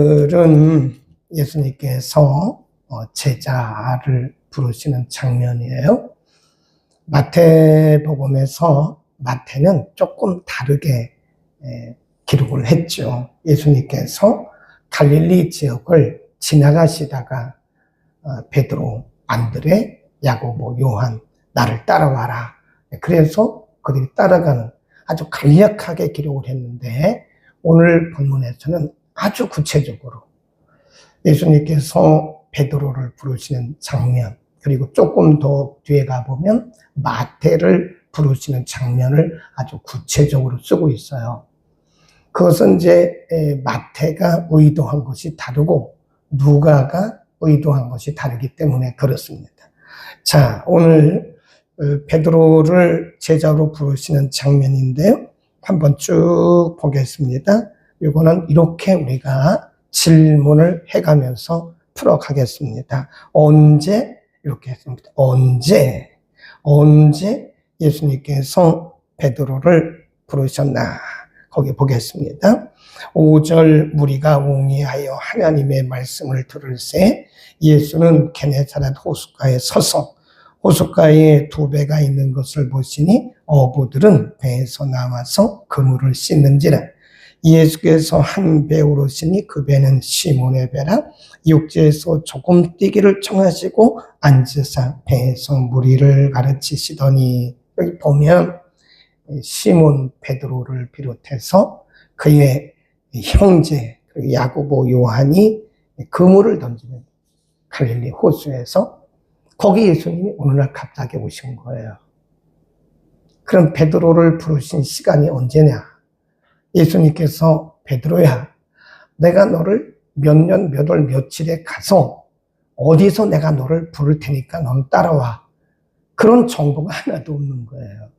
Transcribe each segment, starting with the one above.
오늘은 예수님께서 제자를 부르시는 장면이에요. 마태복음에서 마태는 조금 다르게 기록을 했죠. 예수님께서 갈릴리 지역을 지나가시다가 베드로, 안드레, 야고보, 요한 나를 따라와라. 그래서 그들이 따라가는 아주 간략하게 기록을 했는데 오늘 본문에서는 아주 구체적으로 예수님께서 베드로를 부르시는 장면, 그리고 조금 더 뒤에 가보면 마태를 부르시는 장면을 아주 구체적으로 쓰고 있어요. 그것은 이제 마태가 의도한 것이 다르고 누가가 의도한 것이 다르기 때문에 그렇습니다. 자, 오늘 베드로를 제자로 부르시는 장면인데요. 한번 쭉 보겠습니다. 이거는 이렇게 우리가 질문을 해가면서 풀어가겠습니다. 언제? 이렇게 했습니다. 언제 예수님께서 베드로를 부르셨나? 거기 보겠습니다. 5절 무리가 웅이하여 하나님의 말씀을 들을새 예수는 게네사렛 호숫가에 서서 호숫가에 두 배가 있는 것을 보시니 어부들은 배에서 나와서 그물을 씻는지라. 예수께서 한 배 오르시니 그 배는 시몬의 배라. 육지에서 조금 뛰기를 청하시고 앉으사 배에서 무리를 가르치시더니, 여기 보면 시몬 베드로를 비롯해서 그의 형제 야고보, 요한이 그물을 던지는 갈릴리 호수에서 거기 예수님이 어느 날 갑자기 오신 거예요. 그럼 베드로를 부르신 시간이 언제냐? 예수님께서 베드로야, 내가 너를 몇 년, 몇 월, 며칠에 가서 어디서 내가 너를 부를 테니까 넌 따라와. 그런 정보가 하나도 없는 거예요.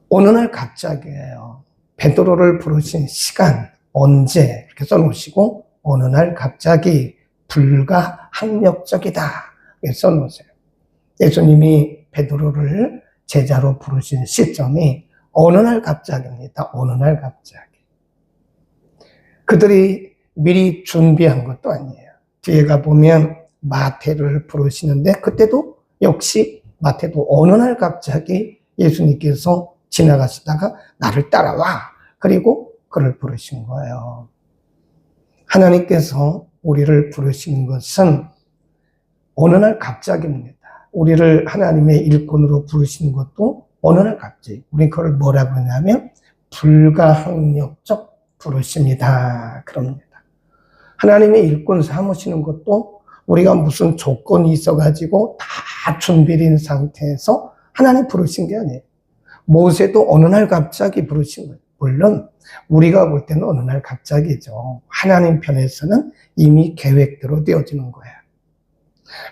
어느 날 갑자기예요. 베드로를 부르신 시간, 언제 이렇게 써놓으시고 어느 날 갑자기 불가항력적이다 이렇게 써놓으세요. 예수님이 베드로를 제자로 부르신 시점이 어느 날 갑자기입니다. 어느 날 갑자기. 그들이 미리 준비한 것도 아니에요. 뒤에 가보면 마태를 부르시는데 그때도 역시 마태도 어느 날 갑자기 예수님께서 지나가시다가 나를 따라와. 그리고 그를 부르신 거예요. 하나님께서 우리를 부르시는 것은 어느 날 갑자기입니다. 우리를 하나님의 일꾼으로 부르시는 것도 어느 날 갑자기. 우리 그걸 뭐라고 하냐면 불가항력적 부르심이다. 그럽니다. 하나님의 일꾼 삼으시는 것도 우리가 무슨 조건이 있어가지고 다 준비된 상태에서 하나님 부르신 게 아니에요. 모세도 어느 날 갑자기 부르신 거예요. 물론 우리가 볼 때는 어느 날 갑자기죠. 하나님 편에서는 이미 계획대로 되어지는 거예요.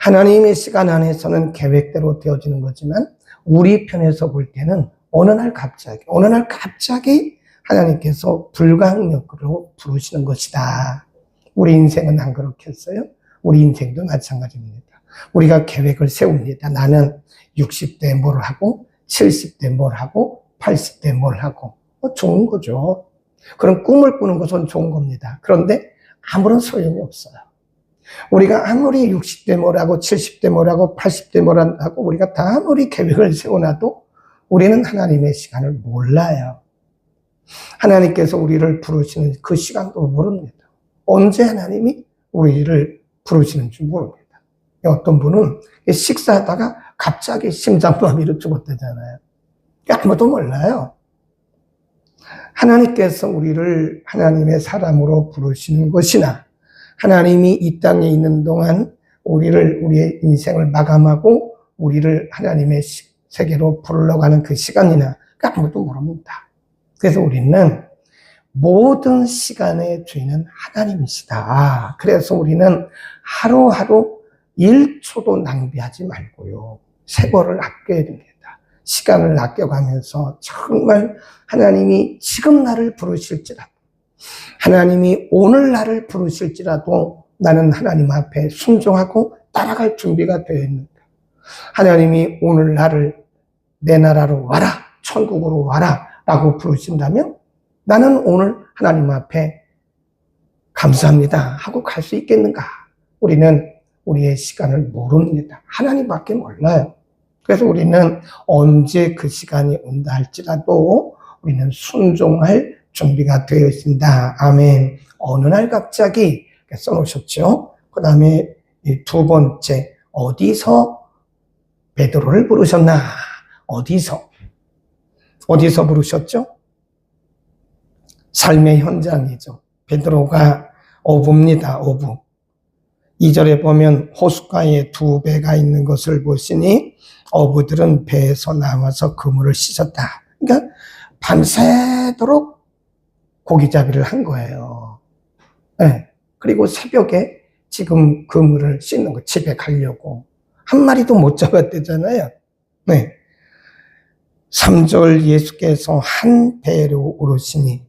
하나님의 시간 안에서는 계획대로 되어지는 거지만 우리 편에서 볼 때는 어느 날 갑자기 하나님께서 불가항력으로 부르시는 것이다. 우리 인생은 안 그렇겠어요? 우리 인생도 마찬가지입니다. 우리가 계획을 세웁니다. 나는 60대 뭘 하고 70대 뭘 하고 80대 뭘 하고 좋은 거죠. 그런 꿈을 꾸는 것은 좋은 겁니다. 그런데 아무런 소용이 없어요. 우리가 아무리 60대 뭘 하고 70대 뭘 하고 80대 뭘 하고 우리가 다 아무리 계획을 세워놔도 우리는 하나님의 시간을 몰라요. 하나님께서 우리를 부르시는 그 시간도 모릅니다. 언제 하나님이 우리를 부르시는지 모릅니다. 어떤 분은 식사하다가 갑자기 심장마비로 죽었다잖아요. 아무도 몰라요. 하나님께서 우리를 하나님의 사람으로 부르시는 것이나 하나님이 이 땅에 있는 동안 우리의 인생을 마감하고 우리를 하나님의 세계로 부르러 가는 그 시간이나 아무도 모릅니다. 그래서 우리는 모든 시간의 주인은 하나님이시다. 그래서 우리는 하루하루 1초도 낭비하지 말고요. 세월을 아껴야 됩니다. 시간을 아껴가면서 정말 하나님이 지금 나를 부르실지라도 하나님이 오늘 나를 부르실지라도 나는 하나님 앞에 순종하고 따라갈 준비가 되어 있는가. 하나님이 오늘 나를 내 나라로 와라, 천국으로 와라 라고 부르신다면 나는 오늘 하나님 앞에 감사합니다 하고 갈 수 있겠는가? 우리는 우리의 시간을 모릅니다. 하나님밖에 몰라요. 그래서 우리는 언제 그 시간이 온다 할지라도 우리는 순종할 준비가 되어 있습니다. 아멘. 어느 날 갑자기 써놓으셨죠. 그 다음에 두 번째, 어디서 베드로를 부르셨나? 어디서 부르셨죠? 삶의 현장이죠. 베드로가 어부입니다. 어부. 2절에 보면 호숫가에 두 배가 있는 것을 보시니 어부들은 배에서 나와서 그물을 씻었다. 그러니까 밤새도록 고기잡이를 한 거예요. 네. 그리고 새벽에 지금 그물을 씻는 거, 집에 가려고 한 마리도 못 잡았대잖아요. 네. 3절 예수께서 한 배로 오르시니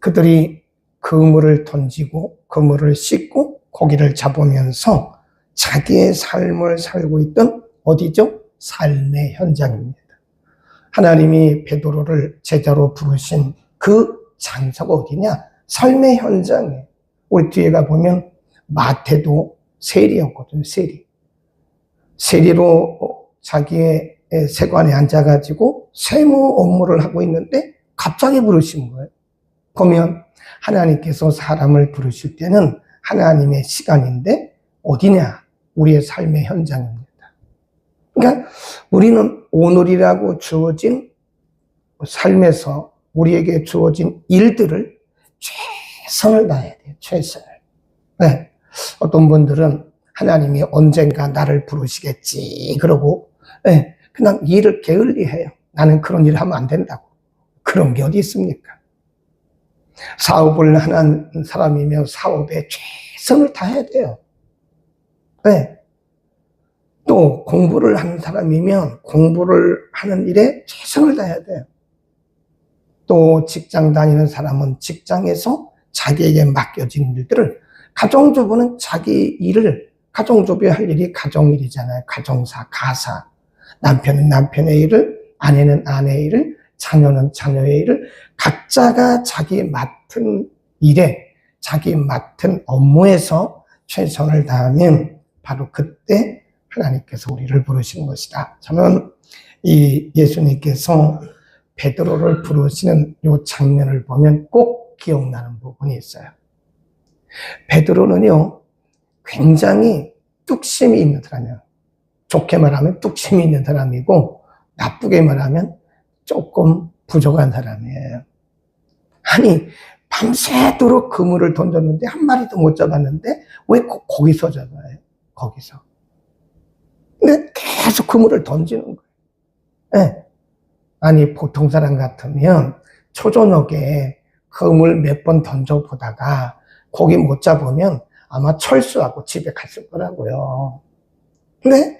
그들이 그물을 던지고 그물을 씻고 고기를 잡으면서 자기의 삶을 살고 있던 어디죠? 삶의 현장입니다. 하나님이 베드로를 제자로 부르신 그 장소가 어디냐? 삶의 현장이에요. 우리 뒤에 가보면 마태도 세리였거든요. 세리로 자기의 세관에 앉아가지고 세무 업무를 하고 있는데 갑자기 부르신 거예요. 보면 하나님께서 사람을 부르실 때는 하나님의 시간인데 어디냐? 우리의 삶의 현장입니다. 그러니까 우리는 오늘이라고 주어진 삶에서 우리에게 주어진 일들을 최선을 다해야 돼요. 최선을. 네. 어떤 분들은 하나님이 언젠가 나를 부르시겠지 그러고 네. 그냥 일을 게을리해요. 나는 그런 일을 하면 안 된다고. 그런 게 어디 있습니까? 사업을 하는 사람이면 사업에 최선을 다해야 돼요. 네. 또 공부를 하는 사람이면 공부를 하는 일에 최선을 다해야 돼요. 또 직장 다니는 사람은 직장에서 자기에게 맡겨진 일들을, 가정주부는 자기 일을, 가정주부의 할 일이 가정일이잖아요. 가정사, 가사. 남편은 남편의 일을, 아내는 아내의 일을, 자녀는 자녀의 일을 각자가 자기 맡은 일에, 자기 맡은 업무에서 최선을 다하면 바로 그때 하나님께서 우리를 부르시는 것이다. 저는 이 예수님께서 베드로를 부르시는 이 장면을 보면 꼭 기억나는 부분이 있어요. 베드로는요, 굉장히 뚝심이 있는 사람이에요. 좋게 말하면 뚝심이 있는 사람이고, 나쁘게 말하면 조금 부족한 사람이에요. 아니, 밤새도록 그물을 던졌는데 한 마리도 못 잡았는데 왜 거기서 잡아요? 거기서. 근데 계속 그물을 던지는 거예요. 네. 아니, 보통 사람 같으면 초저녁에 그물 몇 번 던져보다가 고기 못 잡으면 아마 철수하고 집에 갔을 거라고요. 근데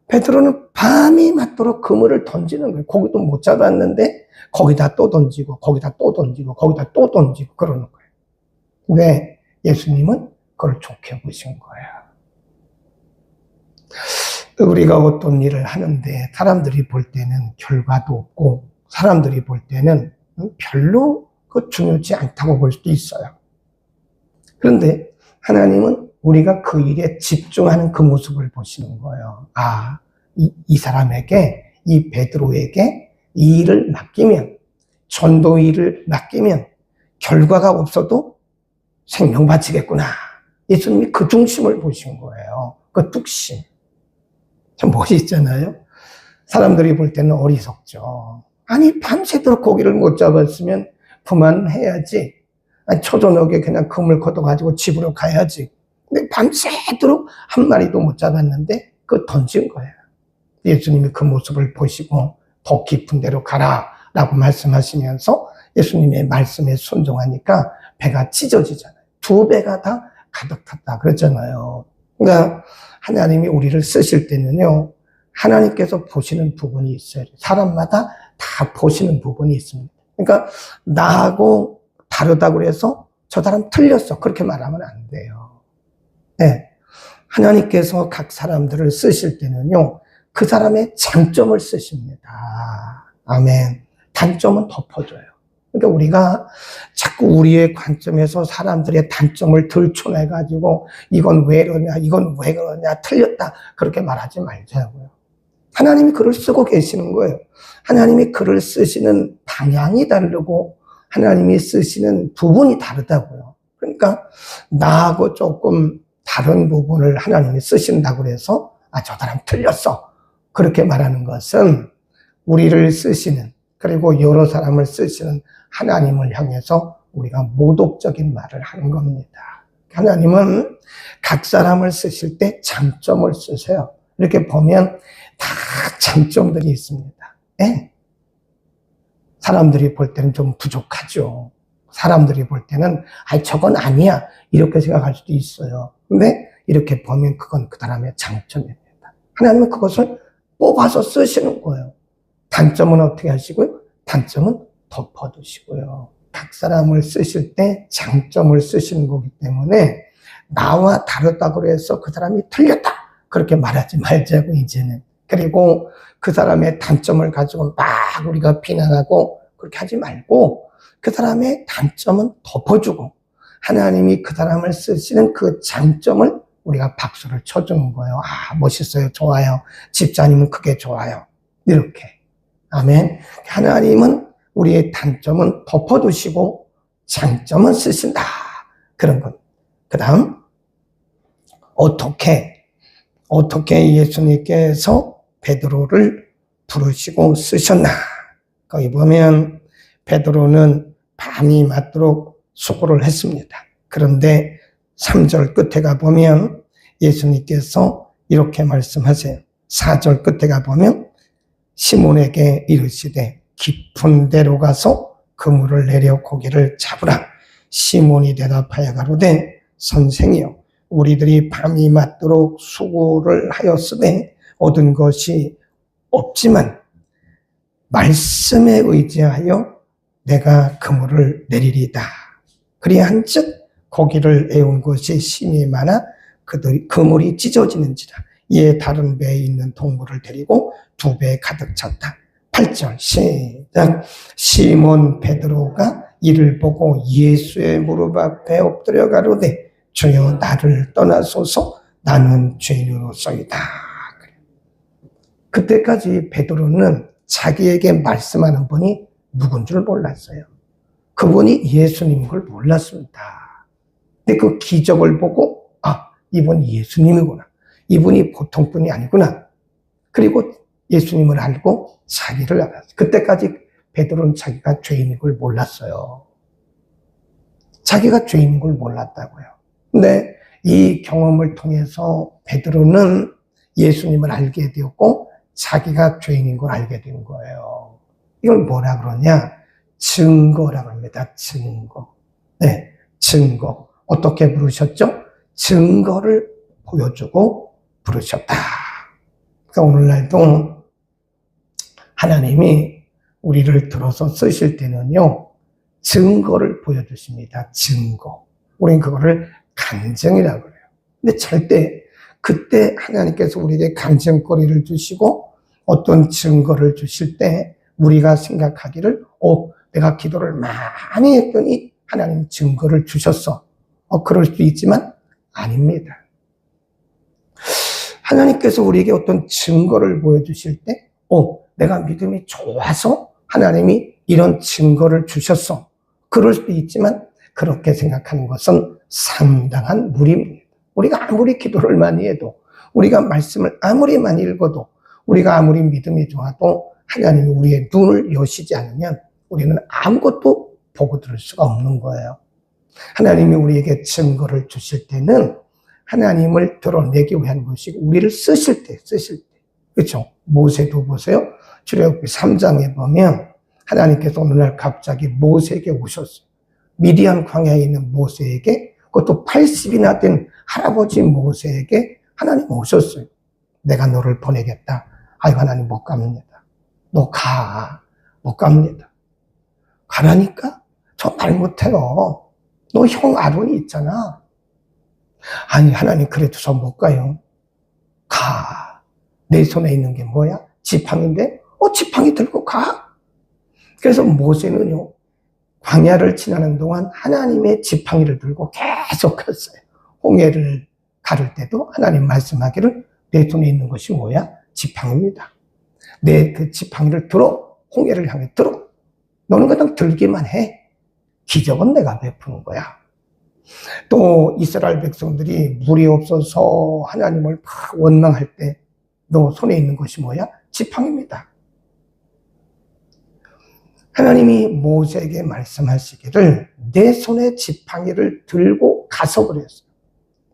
베드로는 밤이 맞도록 그물을 던지는 거예요. 고기도 못 잡았는데 거기다 또 던지고 거기다 또 던지고 거기다 또 던지고 그러는 거예요. 근데 예수님은 그걸 좋게 보신 거예요. 우리가 어떤 일을 하는데 사람들이 볼 때는 결과도 없고 사람들이 볼 때는 별로 중요치 않다고 볼 수도 있어요. 그런데 하나님은 우리가 그 일에 집중하는 그 모습을 보시는 거예요. 아, 이 사람에게, 이 베드로에게 이 일을 맡기면, 전도 일을 맡기면 결과가 없어도 생명 바치겠구나. 예수님이 그 중심을 보신 거예요. 그 뚝심. 참 멋있잖아요. 사람들이 볼 때는 어리석죠. 아니, 밤새도록 고기를 못 잡았으면 그만해야지. 아니, 초저녁에 그냥 그물 걷어가지고 집으로 가야지. 근데 밤새도록 한 마리도 못 잡았는데 그거 던진 거예요. 예수님이 그 모습을 보시고 더 깊은 데로 가라 라고 말씀하시면서 예수님의 말씀에 순종하니까 배가 찢어지잖아요. 두 배가 다 가득 탔다 그랬잖아요. 그러니까 하나님이 우리를 쓰실 때는요, 하나님께서 보시는 부분이 있어요. 사람마다 다 보시는 부분이 있습니다. 그러니까 나하고 다르다고 해서 저 사람 틀렸어 그렇게 말하면 안 돼요. 네. 하나님께서 각 사람들을 쓰실 때는요, 그 사람의 장점을 쓰십니다. 아멘. 단점은 덮어줘요. 그러니까 우리가 자꾸 우리의 관점에서 사람들의 단점을 들춰내가지고 이건 왜 그러냐, 이건 왜 그러냐, 틀렸다 그렇게 말하지 말자고요. 하나님이 글을 쓰고 계시는 거예요. 하나님이 글을 쓰시는 방향이 다르고 하나님이 쓰시는 부분이 다르다고요. 그러니까 나하고 조금 다른 부분을 하나님이 쓰신다고 해서 저 사람 틀렸어 그렇게 말하는 것은 우리를 쓰시는, 그리고 여러 사람을 쓰시는 하나님을 향해서 우리가 모독적인 말을 하는 겁니다. 하나님은 각 사람을 쓰실 때 장점을 쓰세요. 이렇게 보면 다 장점들이 있습니다. 네? 사람들이 볼 때는 좀 부족하죠. 사람들이 볼 때는 저건 아니야 이렇게 생각할 수도 있어요. 근데 이렇게 보면 그건 그 사람의 장점입니다. 하나님은 그것을 뽑아서 쓰시는 거예요. 단점은 어떻게 하시고요? 단점은 덮어두시고요. 각 사람을 쓰실 때 장점을 쓰시는 거기 때문에 나와 다르다고 해서 그 사람이 틀렸다 그렇게 말하지 말자고 이제는. 그리고 그 사람의 단점을 가지고 막 우리가 비난하고 그렇게 하지 말고 그 사람의 단점은 덮어주고 하나님이 그 사람을 쓰시는 그 장점을 우리가 박수를 쳐주는 거예요. 멋있어요. 좋아요. 집사님은 그게 좋아요. 이렇게. 아멘. 하나님은 우리의 단점은 덮어두시고 장점은 쓰신다. 그런 것. 그 다음, 어떻게 예수님께서 베드로를 부르시고 쓰셨나. 거기 보면 베드로는 밤이 맞도록 수고를 했습니다. 그런데 3절 끝에 가보면 예수님께서 이렇게 말씀하세요. 4절 끝에 가보면 시몬에게 이르시되 깊은 데로 가서 그물을 내려 고기를 잡으라. 시몬이 대답하여 가로되 선생이여 우리들이 밤이 맞도록 수고를 하였으되 얻은 것이 없지만 말씀에 의지하여 내가 그물을 내리리다. 그리한즉 고기를 애운 것이 심히 많아 그물이 찢어지는지라. 이에 다른 배에 있는 동물을 데리고 2배에 가득 찼다. 8절 시작. 시몬 베드로가 이를 보고 예수의 무릎 앞에 엎드려 가로되 주여 나를 떠나소서 나는 죄인으로서이다. 그때까지 베드로는 자기에게 말씀하는 분이 누군 줄 몰랐어요. 그분이 예수님인 걸 몰랐습니다. 근데 그 기적을 보고 이분이 예수님이구나. 이분이 보통 분이 아니구나. 그리고 예수님을 알고 자기를 알았어요. 그때까지 베드로는 자기가 죄인인 걸 몰랐어요. 자기가 죄인인 걸 몰랐다고요. 근데 이 경험을 통해서 베드로는 예수님을 알게 되었고 자기가 죄인인 걸 알게 된 거예요. 이걸 뭐라 그러냐? 증거라고 합니다. 증거. 네, 증거. 어떻게 부르셨죠? 증거를 보여주고 부르셨다. 그러니까 오늘날도 하나님이 우리를 들어서 쓰실 때는요, 증거를 보여주십니다. 증거. 우리는 그거를 간증이라고 그래요. 근데 절대 그때 하나님께서 우리에게 간증거리를 주시고 어떤 증거를 주실 때 우리가 생각하기를 내가 기도를 많이 했더니 하나님 증거를 주셨어. 그럴 수도 있지만 아닙니다. 하나님께서 우리에게 어떤 증거를 보여주실 때 내가 믿음이 좋아서 하나님이 이런 증거를 주셨어. 그럴 수도 있지만 그렇게 생각하는 것은 상당한 무리입니다. 우리가 아무리 기도를 많이 해도 우리가 말씀을 아무리 많이 읽어도 우리가 아무리 믿음이 좋아도 하나님이 우리의 눈을 여시지 않으면 우리는 아무것도 보고 들을 수가 없는 거예요. 하나님이 우리에게 증거를 주실 때는 하나님을 드러내기 위한 것이고 우리를 쓰실 때 그렇죠? 모세도 보세요. 출애굽기 3장에 보면 하나님께서 어느 날 갑자기 모세에게 오셨어요. 미디안 광야에 있는 모세에게, 그것도 80이나 된 할아버지 모세에게 하나님 오셨어요. 내가 너를 보내겠다. 하나님 못 갑니다. 너 가. 못 갑니다. 가라니까? 저 말 못해요. 너 형 아론이 있잖아. 하나님 그래도 저 못 가요. 가. 내 손에 있는 게 뭐야? 지팡인데? 지팡이 들고 가. 그래서 모세는요, 광야를 지나는 동안 하나님의 지팡이를 들고 계속 갔어요. 홍해를 가를 때도 하나님 말씀하기를 내 손에 있는 것이 뭐야? 지팡이입니다. 내 그 지팡이를 들어, 홍해를 향해 들어. 너는 그냥 들기만 해. 기적은 내가 베푸는 거야. 또 이스라엘 백성들이 물이 없어서 하나님을 막 원망할 때 너 손에 있는 것이 뭐야? 지팡이입니다. 하나님이 모세에게 말씀하시기를 내 손에 지팡이를 들고 가서 그랬어요.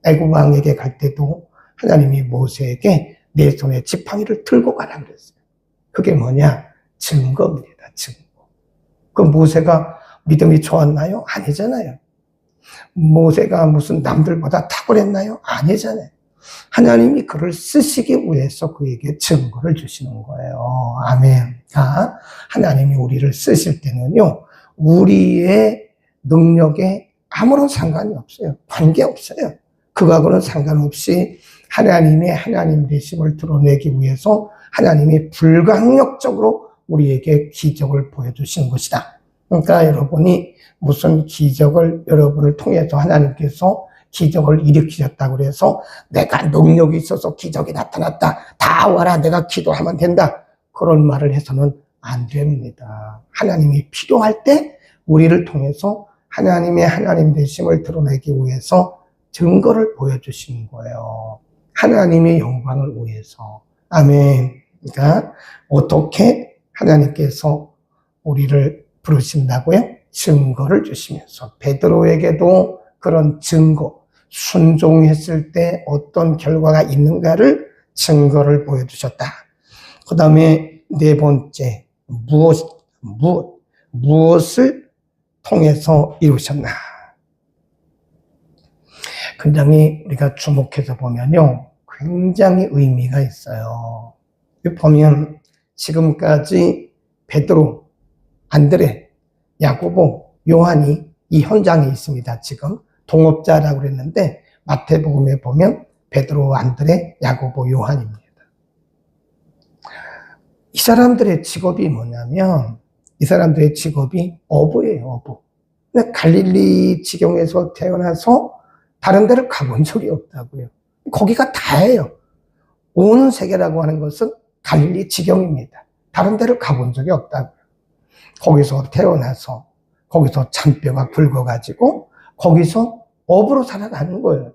애굽 왕에게 갈 때도 하나님이 모세에게 내 손에 지팡이를 들고 가라 그랬어요. 그게 뭐냐? 증거입니다. 증거. 그 모세가 믿음이 좋았나요? 아니잖아요. 모세가 무슨 남들보다 탁월했나요? 아니잖아요. 하나님이 그를 쓰시기 위해서 그에게 증거를 주시는 거예요. 아멘. 하나님이 우리를 쓰실 때는요, 우리의 능력에 아무런 상관이 없어요. 관계없어요. 그거하고는 상관없이 하나님의 하나님 되심을 드러내기 위해서 하나님이 불가항력적으로 우리에게 기적을 보여주시는 것이다. 그러니까 여러분이 무슨 기적을 여러분을 통해서 하나님께서 기적을 일으키셨다고 해서 내가 능력이 있어서 기적이 나타났다. 다 와라. 내가 기도하면 된다. 그런 말을 해서는 안 됩니다. 하나님이 필요할 때 우리를 통해서 하나님의 하나님 되심을 드러내기 위해서 증거를 보여주시는 거예요. 하나님의 영광을 위해서. 아멘. 그러니까 어떻게 하나님께서 우리를 부르신다고요? 증거를 주시면서 베드로에게도 그런 증거, 순종했을 때 어떤 결과가 있는가를 증거를 보여주셨다. 그 다음에 네 번째, 무엇을 통해서 이루셨나? 굉장히 우리가 주목해서 보면요, 굉장히 의미가 있어요. 보면 지금까지 베드로, 안드레, 야고보, 요한이 이 현장에 있습니다. 지금 동업자라고 그랬는데 마태복음에 보면 베드로, 안드레, 야고보, 요한입니다. 이 사람들의 직업이 뭐냐면 이 사람들의 직업이 어부예요. 어부. 근데 갈릴리 지경에서 태어나서 다른 데를 가본 적이 없다고요. 거기가 다예요. 온 세계라고 하는 것은 갈릴리 지경입니다. 다른 데를 가본 적이 없다고요. 거기서 태어나서 거기서 잔뼈가 굵어가지고 거기서 업으로 살아가는 거예요.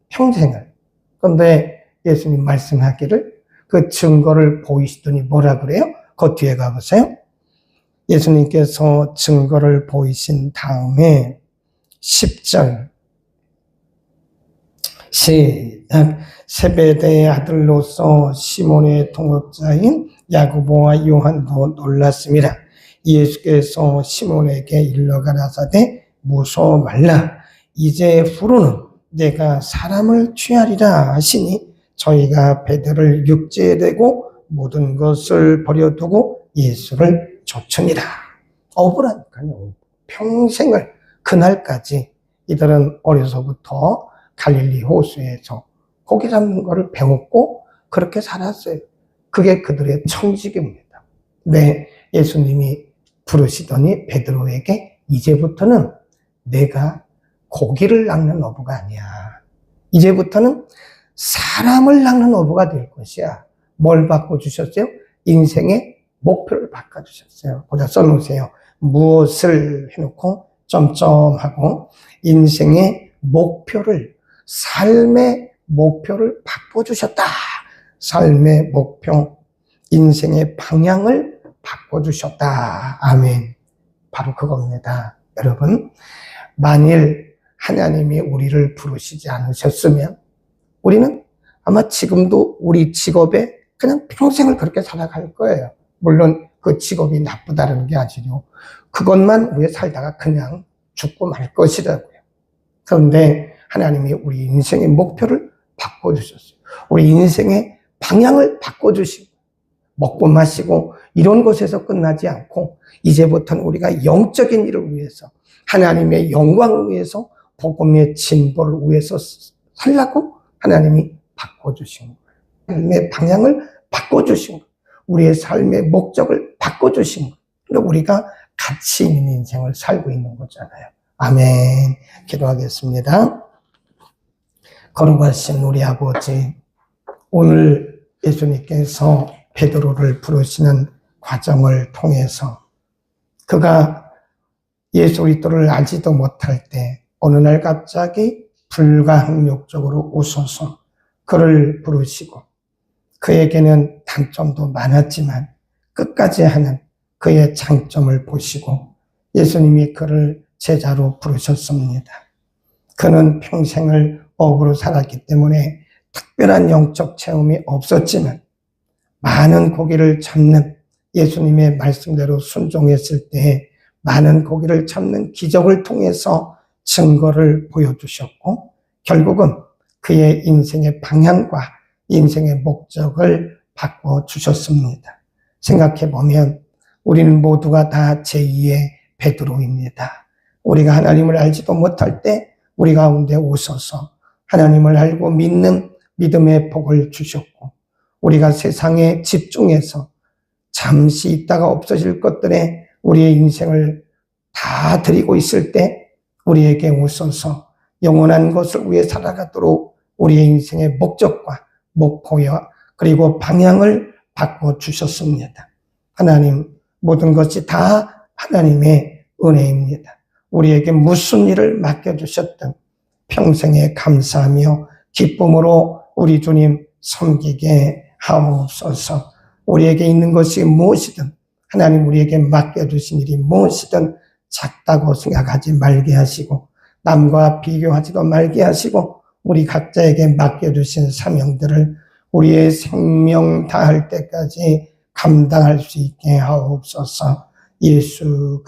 평생을. 그런데 예수님 말씀하기를 그 증거를 보이시더니 뭐라 그래요? 그 뒤에 가보세요. 예수님께서 증거를 보이신 다음에 10절 시작. 세베대의 아들로서 시몬의 동업자인 야고보와 요한도 놀랐습니다. 예수께서 시몬에게 일러 가라사대 무서워 말라. 이제 후로는 내가 사람을 취하리라 하시니 저희가 베드로를 육지에 대고 모든 것을 버려두고 예수를 쫓으니라. 어부라니까요. 평생을 그날까지 이들은 어려서부터 갈릴리 호수에서 고기 잡는 거를 배웠고 그렇게 살았어요. 그게 그들의 청직입니다. 네, 예수님이 부르시더니 베드로에게 이제부터는 내가 고기를 낚는 어부가 아니야. 이제부터는 사람을 낚는 어부가 될 것이야. 뭘 바꿔주셨어요? 인생의 목표를 바꿔주셨어요. 거기다 써놓으세요. 무엇을 해놓고 점점하고 인생의 목표를, 삶의 목표를 바꿔주셨다. 삶의 목표, 인생의 방향을 바꿔주셨다. 아멘. 바로 그겁니다. 여러분, 만일 하나님이 우리를 부르시지 않으셨으면 우리는 아마 지금도 우리 직업에 그냥 평생을 그렇게 살아갈 거예요. 물론 그 직업이 나쁘다는 게 아니죠. 그것만 위해 살다가 그냥 죽고 말 것이라고요. 그런데 하나님이 우리 인생의 목표를 바꿔주셨어요. 우리 인생의 방향을 바꿔주시고 먹고 마시고 이런 것에서 끝나지 않고 이제부터는 우리가 영적인 일을 위해서 하나님의 영광을 위해서 복음의 진보를 위해서 살라고 하나님이 바꿔주신 거예요. 삶의 방향을 바꿔주신 거예요. 우리의 삶의 목적을 바꿔주신 거예요. 그리고 우리가 가치 있는 인생을 살고 있는 거잖아요. 아멘. 기도하겠습니다. 거룩하신 우리 아버지, 오늘 예수님께서 베드로를 부르시는 과정을 통해서 그가 예수 그리스도를 알지도 못할 때 어느 날 갑자기 불가항력적으로 오셔서 그를 부르시고 그에게는 단점도 많았지만 끝까지 하는 그의 장점을 보시고 예수님이 그를 제자로 부르셨습니다. 그는 평생을 어부로 살았기 때문에 특별한 영적 체험이 없었지만 많은 고기를 잡는 예수님의 말씀대로 순종했을 때 많은 고기를 잡는 기적을 통해서 증거를 보여주셨고 결국은 그의 인생의 방향과 인생의 목적을 바꿔주셨습니다. 생각해보면 우리는 모두가 다 제2의 베드로입니다. 우리가 하나님을 알지도 못할 때 우리 가운데 오셔서 하나님을 알고 믿는 믿음의 복을 주셨고 우리가 세상에 집중해서 잠시 있다가 없어질 것들에 우리의 인생을 다 드리고 있을 때 우리에게 오셔서 영원한 것을 위해 살아가도록 우리의 인생의 목적과 목표와 그리고 방향을 바꿔주셨습니다. 하나님, 모든 것이 다 하나님의 은혜입니다. 우리에게 무슨 일을 맡겨주셨든 평생에 감사하며 기쁨으로 우리 주님 섬기게 하옵소서. 우리에게 있는 것이 무엇이든 하나님 우리에게 맡겨주신 일이 무엇이든 작다고 생각하지 말게 하시고 남과 비교하지도 말게 하시고 우리 각자에게 맡겨주신 사명들을 우리의 생명 다할 때까지 감당할 수 있게 하옵소서. 예수